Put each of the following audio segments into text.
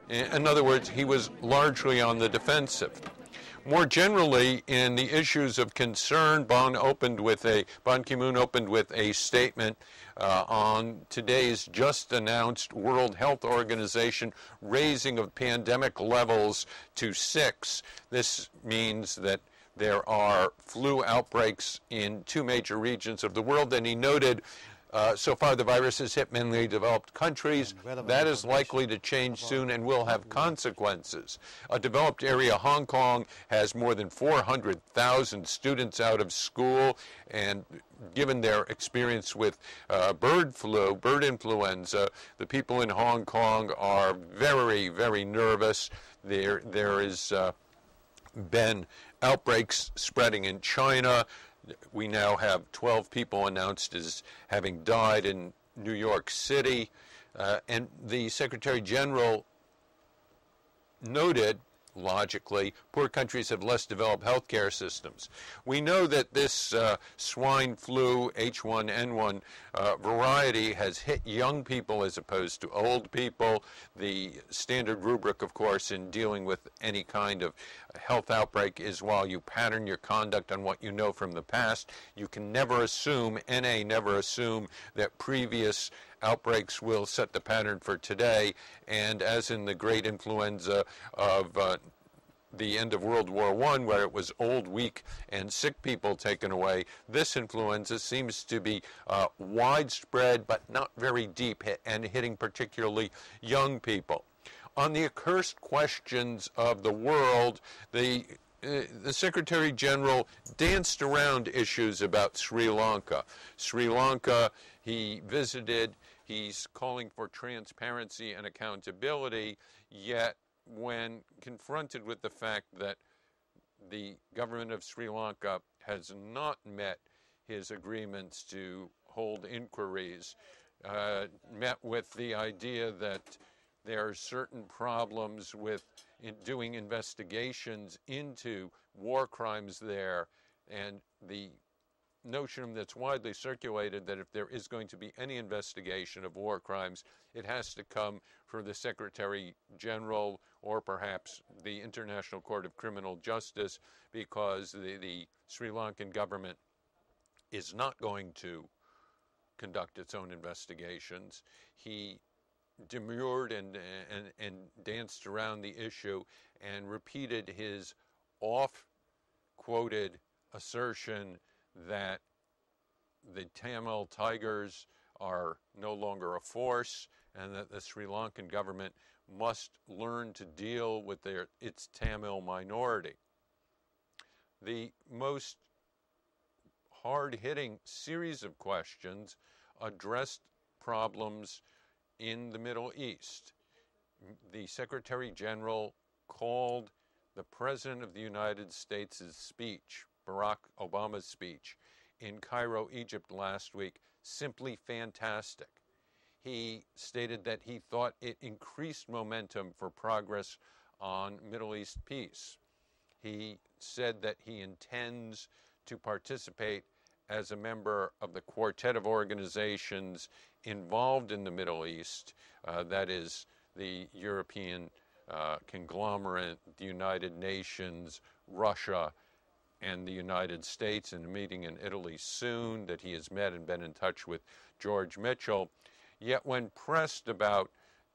In other words, he was largely on the defensive. More generally, in the issues of concern, Ban Ki-moon opened with a statement on today's just announced World Health Organization raising of pandemic levels to 6. This means that there are flu outbreaks in 2 major regions of the world, and he noted so far the virus has hit mainly developed countries. That is likely to change soon and will have consequences. A developed area, Hong Kong, has more than 400,000 students out of school, and given their experience with bird influenza, the people in Hong Kong are very, very nervous. There is been outbreaks spreading in China. We now have 12 people announced as having died in New York City. And the Secretary General noted, logically, poor countries have less developed healthcare systems. We know that this swine flu H1N1 variety has hit young people as opposed to old people. The standard rubric, of course, in dealing with any kind of health outbreak is while you pattern your conduct on what you know from the past, you can never assume, NA never assume, that previous outbreaks will set the pattern for today. And as in the great influenza of the end of World War I, where it was old, weak, and sick people taken away, this influenza seems to be widespread but not very deep and hitting particularly young people. On the accursed questions of the world, the Secretary General danced around issues about Sri Lanka. Sri Lanka, he visited, he's calling for transparency and accountability, yet when confronted with the fact that the government of Sri Lanka has not met his agreements to hold inquiries, met with the idea that there are certain problems with doing investigations into war crimes there, and the notion that's widely circulated that if there is going to be any investigation of war crimes, it has to come from the Secretary General or perhaps the International Court of Criminal Justice, because the Sri Lankan government is not going to conduct its own investigations. He demurred and danced around the issue and repeated his oft-quoted assertion that the Tamil Tigers are no longer a force and that the Sri Lankan government must learn to deal with its Tamil minority. The most hard-hitting series of questions addressed problems in the Middle East. The Secretary General called the President of the United States' speech, Barack Obama's speech, in Cairo, Egypt last week, simply fantastic. He stated that he thought it increased momentum for progress on Middle East peace. He said that he intends to participate as a member of the quartet of organizations involved in the Middle East, that is the European conglomerate, the United Nations, Russia, and the United States, in a meeting in Italy soon, that he has met and been in touch with George Mitchell. Yet when pressed about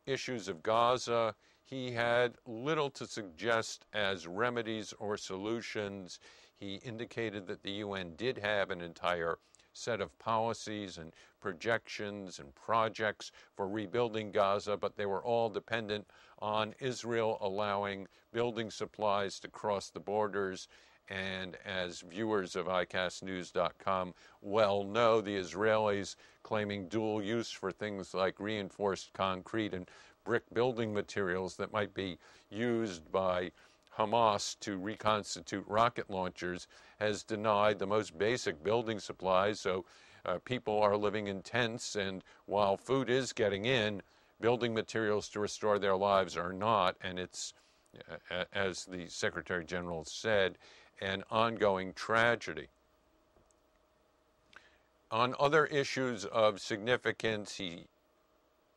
issues of Gaza, he had little to suggest as remedies or solutions. He indicated that the UN did have an entire set of policies and projections and projects for rebuilding Gaza, but they were all dependent on Israel allowing building supplies to cross the borders. And as viewers of ICAStnews.com well know, the Israelis claiming dual use for things like reinforced concrete and brick building materials that might be used by Hamas to reconstitute rocket launchers has denied the most basic building supplies. So people are living in tents, and while food is getting in, building materials to restore their lives are not. And it's, as the Secretary General said, an ongoing tragedy. On other issues of significance, he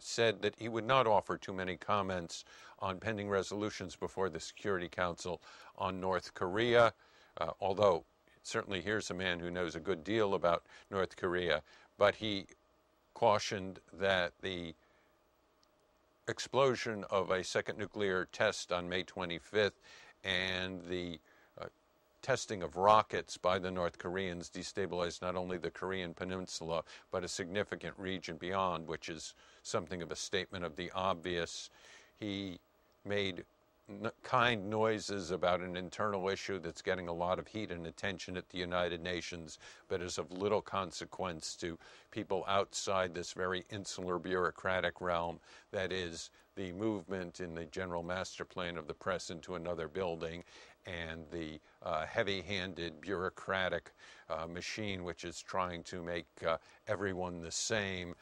said that he would not offer too many comments on pending resolutions before the Security Council on North Korea, although certainly here's a man who knows a good deal about North Korea, but he cautioned that the explosion of a second nuclear test on May 25th and the testing of rockets by the North Koreans destabilized not only the Korean peninsula, but a significant region beyond, which is something of a statement of the obvious. He made kind noises about an internal issue that's getting a lot of heat and attention at the United Nations, but is of little consequence to people outside this very insular bureaucratic realm that is the movement in the general master plan of the press into another building, and the heavy-handed bureaucratic machine which is trying to make everyone the same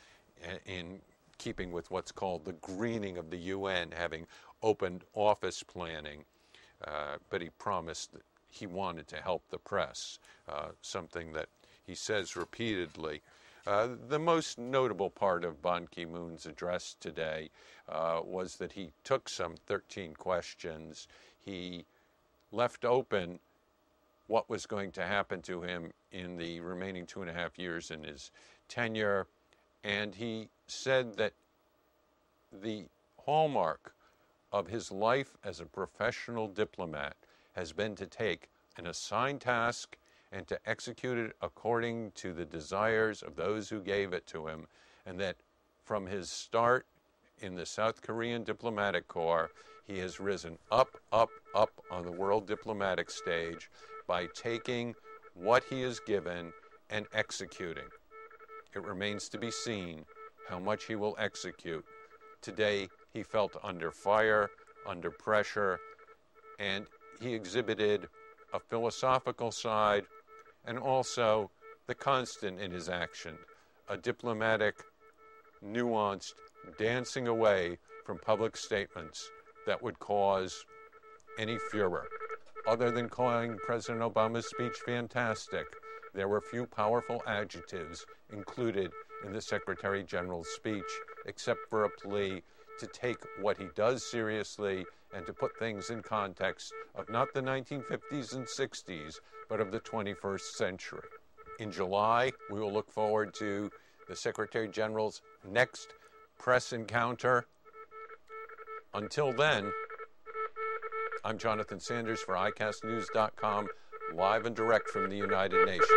in keeping with what's called the greening of the UN, having opened office planning. But he promised that he wanted to help the press, something that he says repeatedly. The most notable part of Ban Ki-moon's address today was that he took some 13 questions. He left open what was going to happen to him in the remaining 2.5 years in his tenure, and he said that the hallmark of his life as a professional diplomat has been to take an assigned task and to execute it according to the desires of those who gave it to him, and that from his start in the South Korean diplomatic corps, he has risen up, up, up on the world diplomatic stage by taking what he is given and executing. It remains to be seen how much he will execute. Today, he felt under fire, under pressure, and he exhibited a philosophical side and also the constant in his action, a diplomatic, nuanced dancing away from public statements that would cause any furor. Other than calling President Obama's speech fantastic, there were few powerful adjectives included in the Secretary General's speech, except for a plea to take what he does seriously and to put things in context of not the 1950s and 60s, but of the 21st century. In July, we will look forward to the Secretary General's next press encounter. Until then, I'm Jonathan Sanders for ICASTnews.com, live and direct from the United Nations.